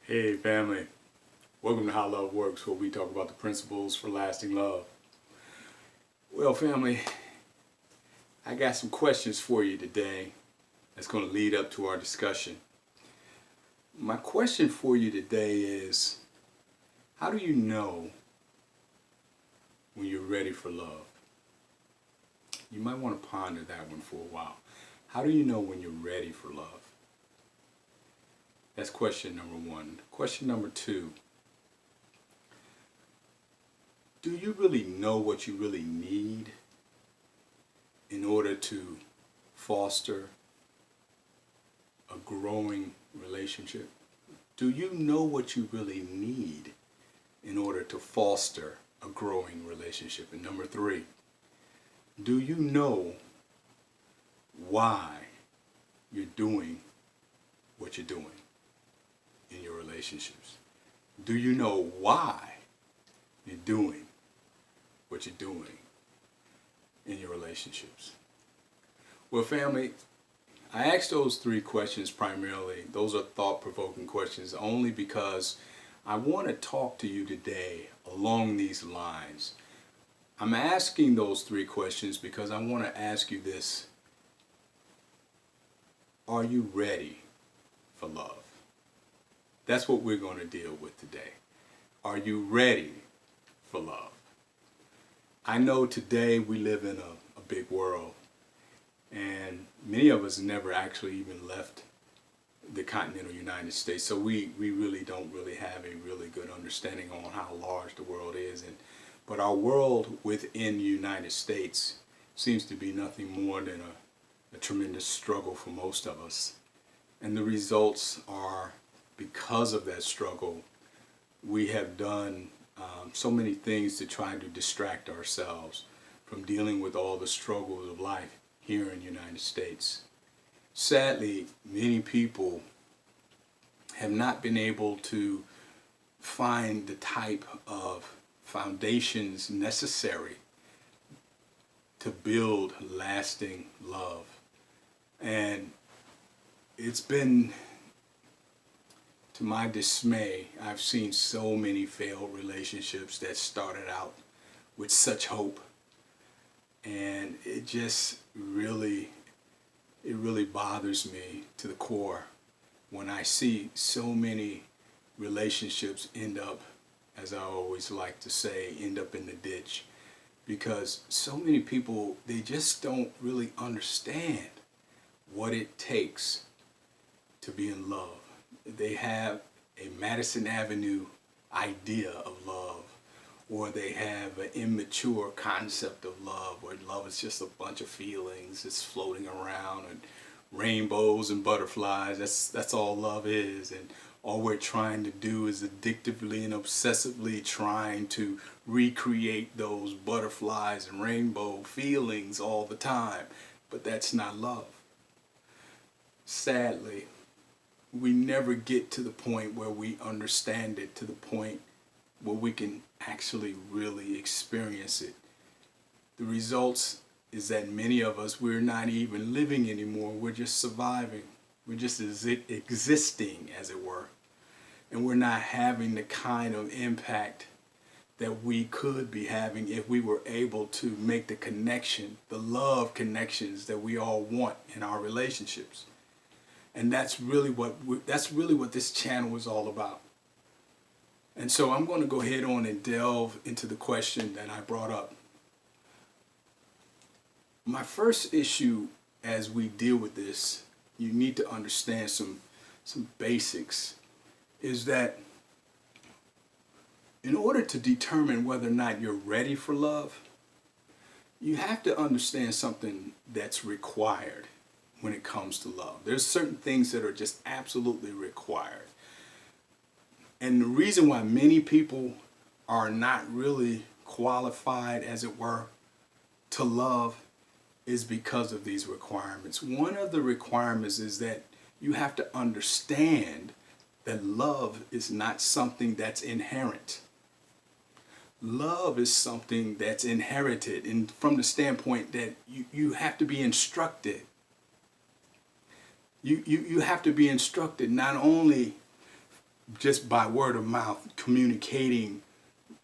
Hey family, welcome to How Love Works, where we talk about the principles for lasting love. Well family, I got some questions for you today that's going to lead up to our discussion. My question for you today is, how do you know when you're ready for love? You might want to ponder that one for a while. How do you know when you're ready for love? That's question number one. Question number two, do you really know what you really need in order to foster a growing relationship? Do you know what you really need in order to foster a growing relationship? And number three, do you know why you're doing what you're doing in your relationships? Do you know why you're doing what you're doing in your relationships? Well, family, I asked those three questions primarily. Those are thought-provoking questions only because I want to talk to you today along these lines. I'm asking those three questions because I want to ask you this. Are you ready for love? That's what we're going to deal with today. Are you ready for love? I know today we live in a big world, and many of us never actually even left the continental United States, so we really don't really have a really good understanding on how large the world is. But our world within the United States seems to be nothing more than a tremendous struggle for most of us. And the results are, because of that struggle, we have done so many things to try to distract ourselves from dealing with all the struggles of life here in the United States. Sadly, many people have not been able to find the type of foundations necessary to build lasting love. And it's been, to my dismay, I've seen so many failed relationships that started out with such hope. And it just really bothers me to the core when I see so many relationships end up, as I always like to say, end up in the ditch. Because so many people, they just don't really understand what it takes to be in love. They have a Madison Avenue idea of love, or they have an immature concept of love, where love is just a bunch of feelings, it's floating around, and rainbows and butterflies, that's all love is. And all we're trying to do is addictively and obsessively trying to recreate those butterflies and rainbow feelings all the time. But that's not love. Sadly, we never get to the point where we understand it, to the point where we can actually really experience it. The results is that many of us, we're not even living anymore. We're just surviving. We're just existing, as it were. And we're not having the kind of impact that we could be having if we were able to make the connection, the love connections that we all want in our relationships. And that's really what this channel is all about. And so I'm going to go ahead on and delve into the question that I brought up. My first issue, as we deal with this, you need to understand some basics, is that in order to determine whether or not you're ready for love, you have to understand something that's required when it comes to love. There's certain things that are just absolutely required. And the reason why many people are not really qualified, as it were, to love is because of these requirements. One of the requirements is that you have to understand that love is not something that's inherent. Love is something that's inherited, and from the standpoint that you have to be instructed. You have to be instructed not only just by word of mouth, communicating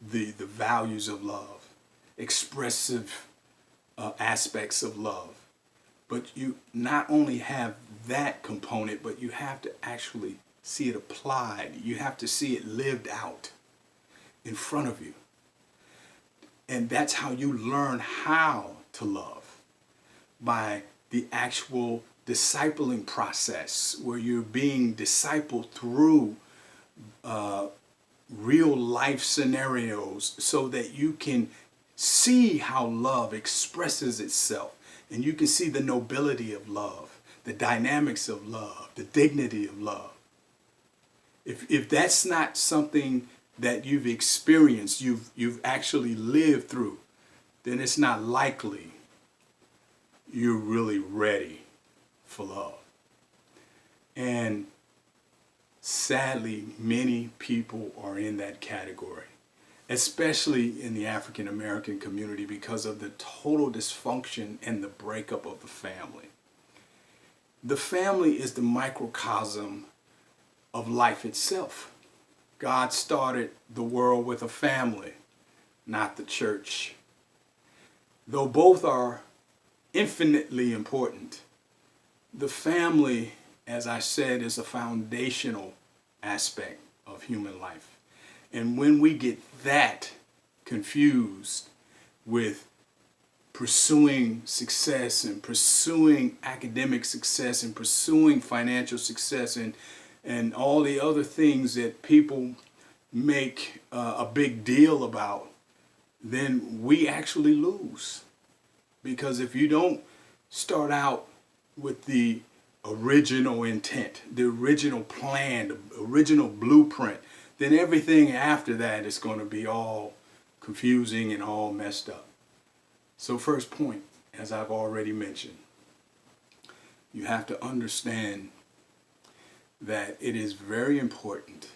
the values of love, expressive aspects of love. But you not only have that component, but you have to actually see it applied. You have to see it lived out in front of you. And that's how you learn how to love, by the actual discipling process, where you're being discipled through real life scenarios so that you can see how love expresses itself, and you can see the nobility of love, the dynamics of love, the dignity of love. If that's not something that you've experienced, you've actually lived through, then it's not likely you're really ready for love. And sadly, many people are in that category, especially in the African American community, because of the total dysfunction and the breakup of the family. The family is the microcosm of life itself. God started the world with a family, not the church. Though both are infinitely important, the family, as I said, is a foundational aspect of human life. And when we get that confused with pursuing success and pursuing academic success and pursuing financial success and all the other things that people make a big deal about, then we actually lose. Because if you don't start out with the original intent, the original plan, the original blueprint, then everything after that is going to be all confusing and all messed up. So first point, as I've already mentioned, you have to understand that it is very important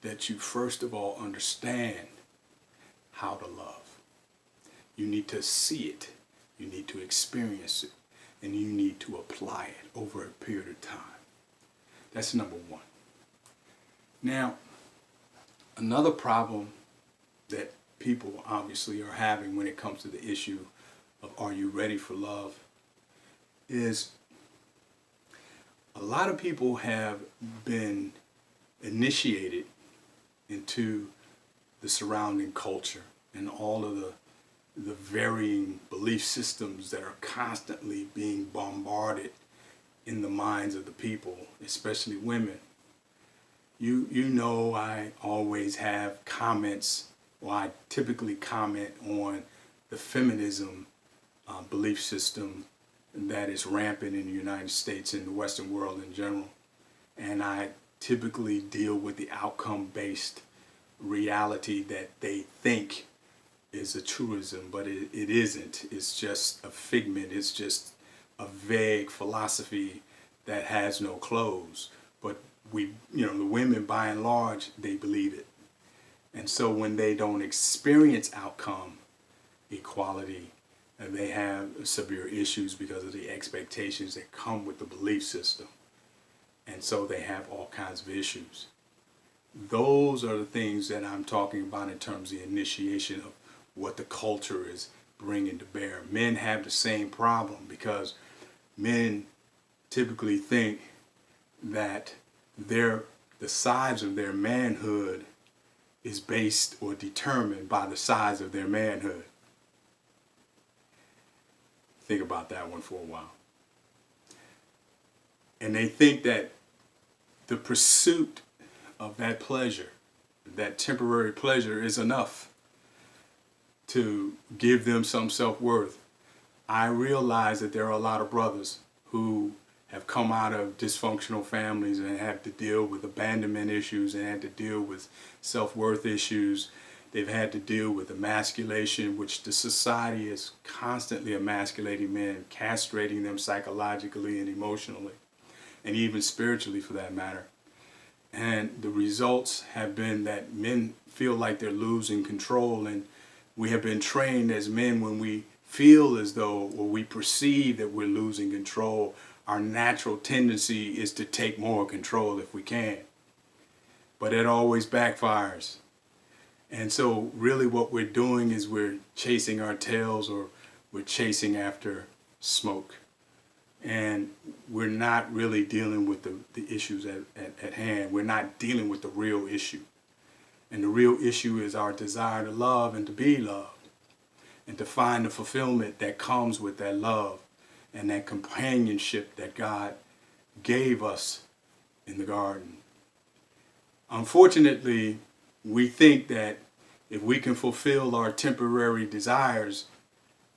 that you first of all understand how to love. You need to see it, you need to experience it, and you need to apply it over a period of time. That's number one. Now, another problem that people obviously are having when it comes to the issue of are you ready for love is a lot of people have been initiated into the surrounding culture and all of the varying belief systems that are constantly being bombarded in the minds of the people, especially women. You know, I always have comments, or I typically comment on the feminism belief system that is rampant in the United States and the Western world in general. And I typically deal with the outcome-based reality that they think is a truism, but it isn't. It's just a figment. It's just a vague philosophy that has no clothes. But the women by and large, they believe it. And so when they don't experience outcome equality, they have severe issues because of the expectations that come with the belief system. And so they have all kinds of issues. Those are the things that I'm talking about in terms of the initiation of what the culture is bringing to bear. Men have the same problem because men typically think that the size of their manhood is based or determined by the size of their manhood. Think about that one for a while. And they think that the pursuit of that pleasure, that temporary pleasure, is enough to give them some self-worth. I realize that there are a lot of brothers who have come out of dysfunctional families and have to deal with abandonment issues and had to deal with self-worth issues. They've had to deal with emasculation, which the society is constantly emasculating men, castrating them psychologically and emotionally, and even spiritually for that matter. And the results have been that men feel like they're losing control, and we have been trained as men, when we feel as though, or we perceive that we're losing control, our natural tendency is to take more control if we can. but it always backfires. And so really what we're doing is we're chasing our tails, or we're chasing after smoke. And we're not really dealing with the issues at hand. We're not dealing with the real issue. And the real issue is our desire to love and to be loved, and to find the fulfillment that comes with that love and that companionship that God gave us in the garden. Unfortunately, we think that if we can fulfill our temporary desires,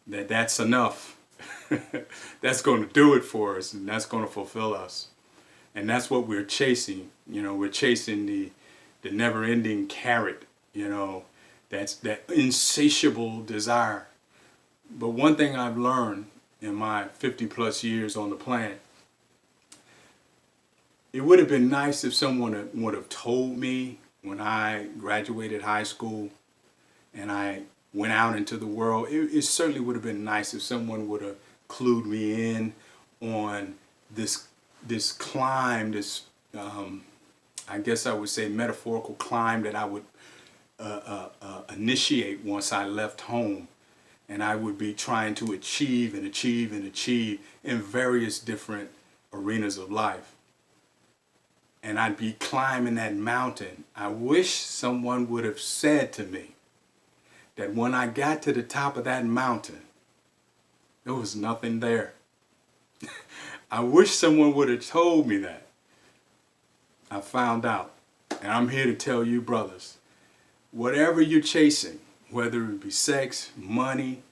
that's enough. That's going to do it for us, and that's going to fulfill us. And that's what we're chasing. We're chasing the never-ending carrot, that's that insatiable desire. But one thing I've learned in my 50 plus years on the planet, it would have been nice if someone would have told me when I graduated high school and I went out into the world. It certainly would have been nice if someone would have clued me in on this climb, I guess I would say metaphorical climb that I would initiate once I left home. And I would be trying to achieve and achieve and achieve in various different arenas of life. And I'd be climbing that mountain. I wish someone would have said to me that when I got to the top of that mountain, there was nothing there. I wish someone would have told me that. I found out. And I'm here to tell you, brothers, whatever you're chasing, whether it be sex, money,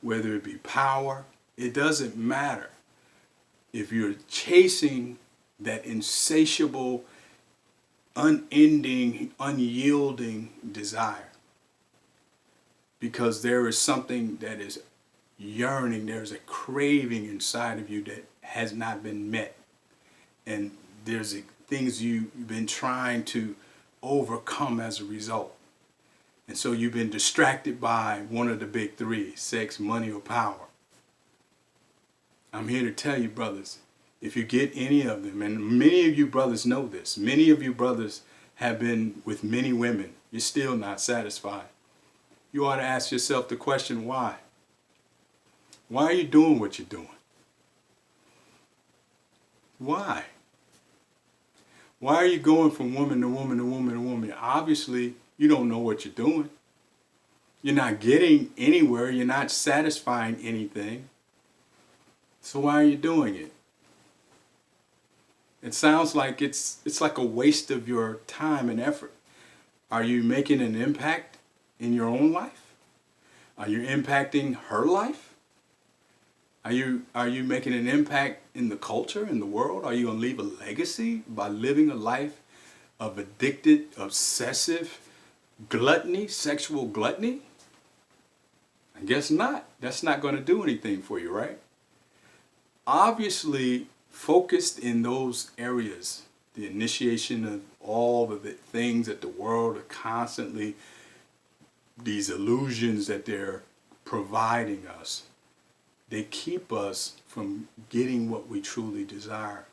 whether it be power, it doesn't matter. If you're chasing that insatiable, unending, unyielding desire, because there is something that is yearning, there's a craving inside of you that has not been met. And there's things you've been trying to overcome as a result. And so you've been distracted by one of the big three: sex, money, or power. I'm here to tell you, brothers, if you get any of them, and many of you brothers know this, many of you brothers have been with many women, you're still not satisfied. You ought to ask yourself the question, why? Why are you doing what you're doing? Why? Why are you going from woman to woman to woman to woman? Obviously, you don't know what you're doing. You're not getting anywhere. You're not satisfying anything. So why are you doing it? It sounds like it's like a waste of your time and effort. Are you making an impact in your own life? Are you impacting her life? Are you making an impact in the culture, in the world? Are you going to leave a legacy by living a life of addicted, obsessive gluttony, sexual gluttony? I guess not. That's not going to do anything for you, right? Obviously, focused in those areas, the initiation of all of the things that the world are constantly, these illusions that they're providing us, they keep us from getting what we truly desire.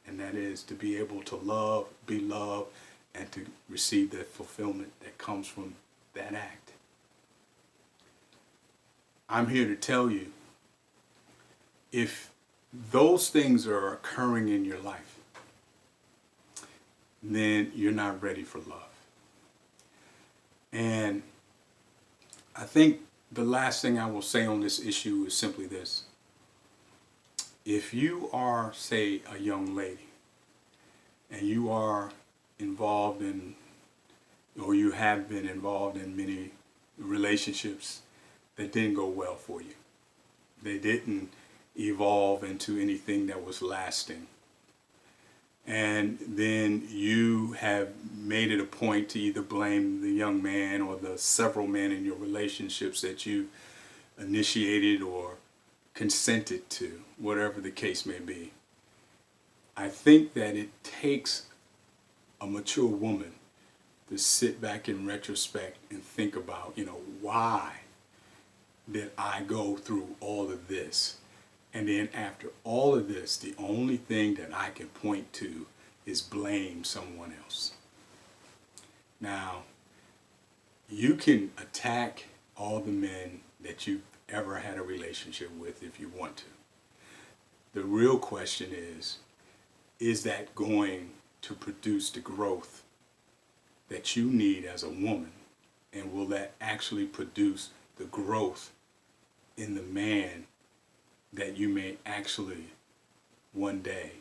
And that is to be able to love, be loved, and to receive that fulfillment that comes from that act. I'm here to tell you, if those things are occurring in your life, then you're not ready for love. And I think the last thing I will say on this issue is simply this. If you are, say, a young lady, and you are involved in, or you have been involved in many relationships that didn't go well for you, they didn't evolve into anything that was lasting, and then you have made it a point to either blame the young man or the several men in your relationships that you initiated or consented to, whatever the case may be. I think that it takes a mature woman to sit back in retrospect and think about, why did I go through all of this? And then after all of this, the only thing that I can point to is blame someone else. Now, you can attack all the men that you've ever had a relationship with if you want to. The real question is that going to produce the growth that you need as a woman? And will that actually produce the growth in the man that you may actually one day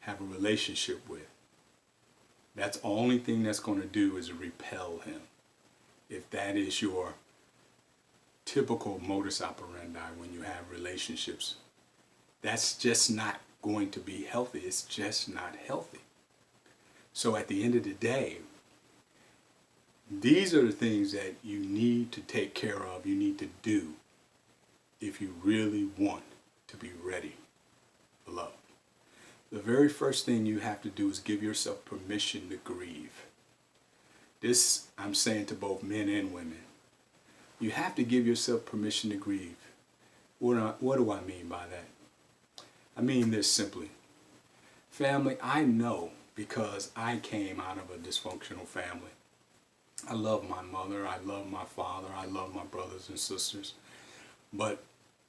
have a relationship with? That's the only thing that's going to do is repel him. If that is your typical modus operandi when you have relationships, that's just not going to be healthy. It's just not healthy. So at the end of the day, these are the things that you need to take care of, you need to do if you really want to be ready for love. The very first thing you have to do is give yourself permission to grieve. This I'm saying to both men and women. You have to give yourself permission to grieve. What do I mean by that? I mean this simply. Family, I know because I came out of a dysfunctional family. I love my mother, I love my father, I love my brothers and sisters. But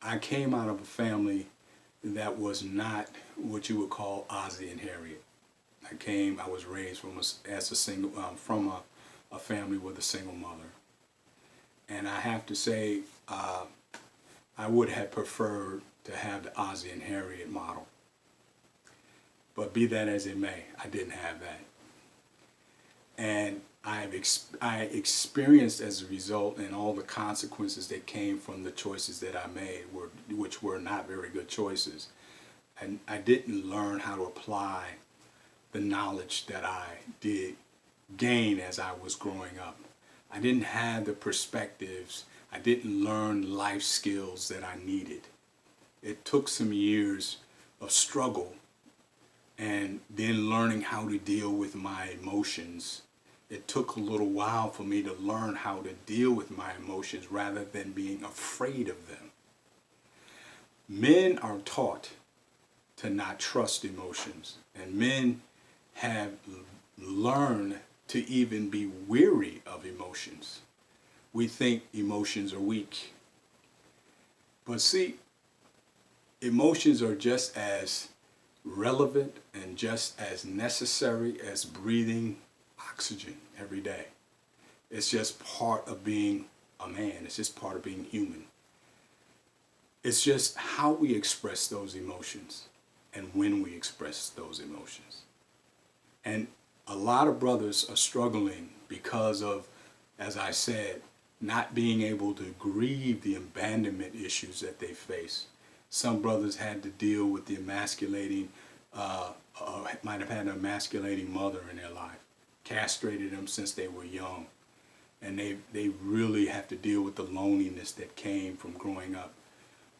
I came out of a family that was not what you would call Ozzie and Harriet. I was raised from a family with a single mother. And I have to say, I would have preferred to have the Ozzie and Harriet model. But be that as it may, I didn't have that. And I experienced as a result and all the consequences that came from the choices that I made, which were not very good choices. And I didn't learn how to apply the knowledge that I did gain as I was growing up. I didn't have the perspectives. I didn't learn life skills that I needed. It took some years of struggle and then learning how to deal with my emotions. It took a little while for me to learn how to deal with my emotions rather than being afraid of them. Men are taught to not trust emotions, and men have learned to even be weary of emotions. We think emotions are weak. But see, emotions are just as relevant and just as necessary as breathing oxygen every day. It's just part of being a man. It's just part of being human. It's just how we express those emotions and when we express those emotions. And a lot of brothers are struggling because of, as I said, not being able to grieve the abandonment issues that they face. Some brothers had to deal with the emasculating, might have had an emasculating mother in their life, castrated them since they were young. And they really have to deal with the loneliness that came from growing up.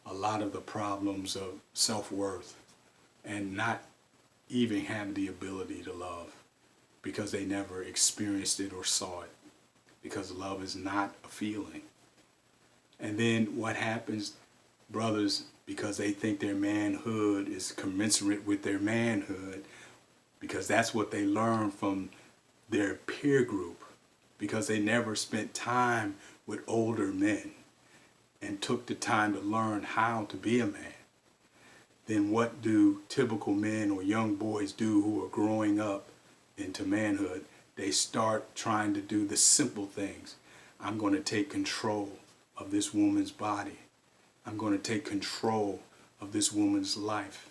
A lot of the problems of self-worth and not even having the ability to love because they never experienced it or saw it, because love is not a feeling. And then what happens, brothers, because they think their manhood is commensurate with their manhood, because that's what they learn from their peer group, because they never spent time with older men and took the time to learn how to be a man. Then what do typical men or young boys do who are growing up into manhood? They start trying to do the simple things. I'm going to take control of this woman's body. I'm going to take control of this woman's life.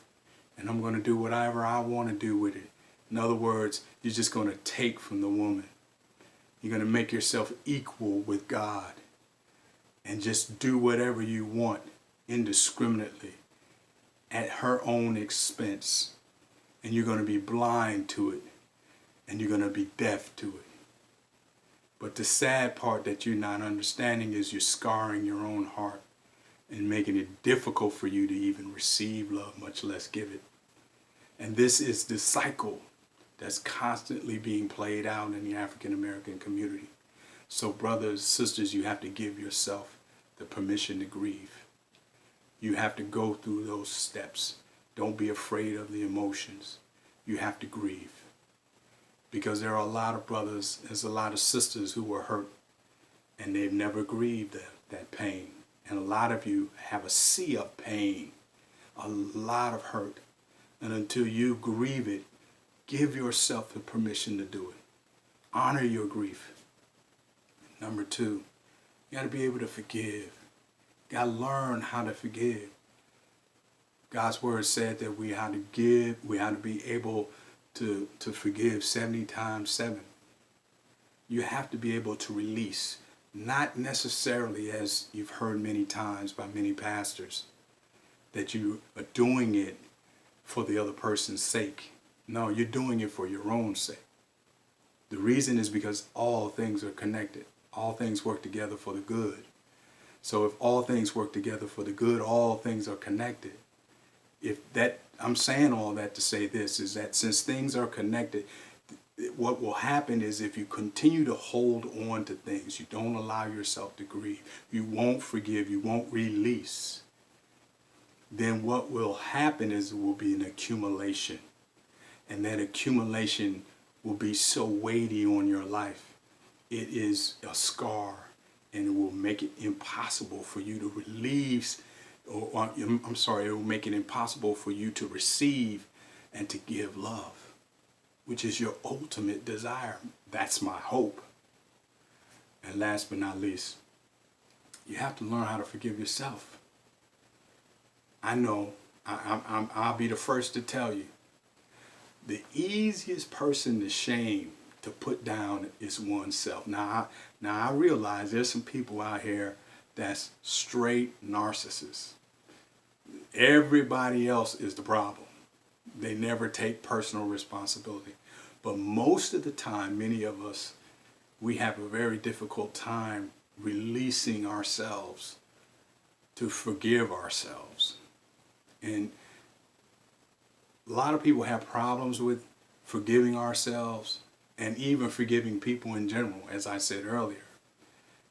And I'm going to do whatever I want to do with it. In other words, you're just going to take from the woman. You're going to make yourself equal with God and just do whatever you want indiscriminately at her own expense. And you're going to be blind to it. And you're going to be deaf to it. But the sad part that you're not understanding is you're scarring your own heart and making it difficult for you to even receive love, much less give it. And this is the cycle that's constantly being played out in the African American community. So brothers, sisters, you have to give yourself the permission to grieve. You have to go through those steps. Don't be afraid of the emotions. You have to grieve. Because there are a lot of brothers, there's a lot of sisters who were hurt and they've never grieved that pain. And a lot of you have a sea of pain, a lot of hurt. And until you grieve it, give yourself the permission to do it. Honor your grief. Number 2, you got to be able to forgive. You got to learn how to forgive. God's word said that we had to give, we had to be able to forgive 70 times 7. You have to be able to release, not necessarily, as you've heard many times by many pastors, that you are doing it for the other person's sake. No, you're doing it for your own sake. The reason is because all things are connected. All things work together for the good. So if all things work together for the good, all things are connected. I'm saying all that to say this, is that since things are connected, what will happen is if you continue to hold on to things, you don't allow yourself to grieve, you won't forgive, you won't release, then what will happen is it will be an accumulation. And that accumulation will be so weighty on your life. It is a scar, and it will make it impossible for you to release, it will make it impossible for you to receive and to give love, which is your ultimate desire. That's my hope. And last but not least, you have to learn how to forgive yourself. I know, I'll be the first to tell you, the easiest person to shame, to put down, is oneself. Now I realize there's some people out here that's straight narcissists. Everybody else is the problem. They never take personal responsibility. But most of the time, many of us, we have a very difficult time releasing ourselves to forgive ourselves. And a lot of people have problems with forgiving ourselves and even forgiving people in general, as I said earlier.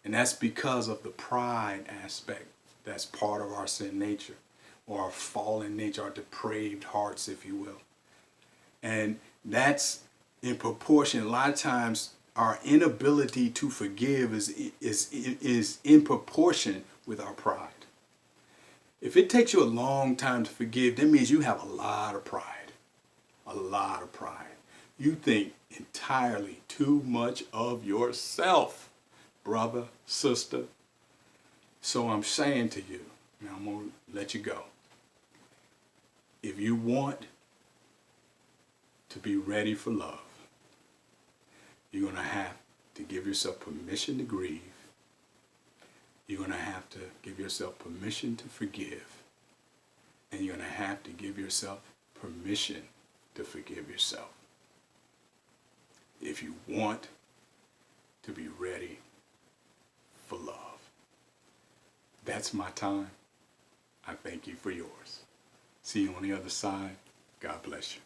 And that's because of the pride aspect that's part of our sin nature, or our fallen nature, our depraved hearts, if you will. And that's in proportion. A lot of times our inability to forgive is in proportion with our pride. If it takes you a long time to forgive, that means you have a lot of pride. A lot of pride. You think entirely too much of yourself, brother, sister. So I'm saying to you, now I'm going to let you go. If you want to be ready for love, you're going to have to give yourself permission to grieve. You're going to have to give yourself permission to forgive. And you're going to have to give yourself permission to forgive yourself. If you want to be ready for love. That's my time. I thank you for yours. See you on the other side. God bless you.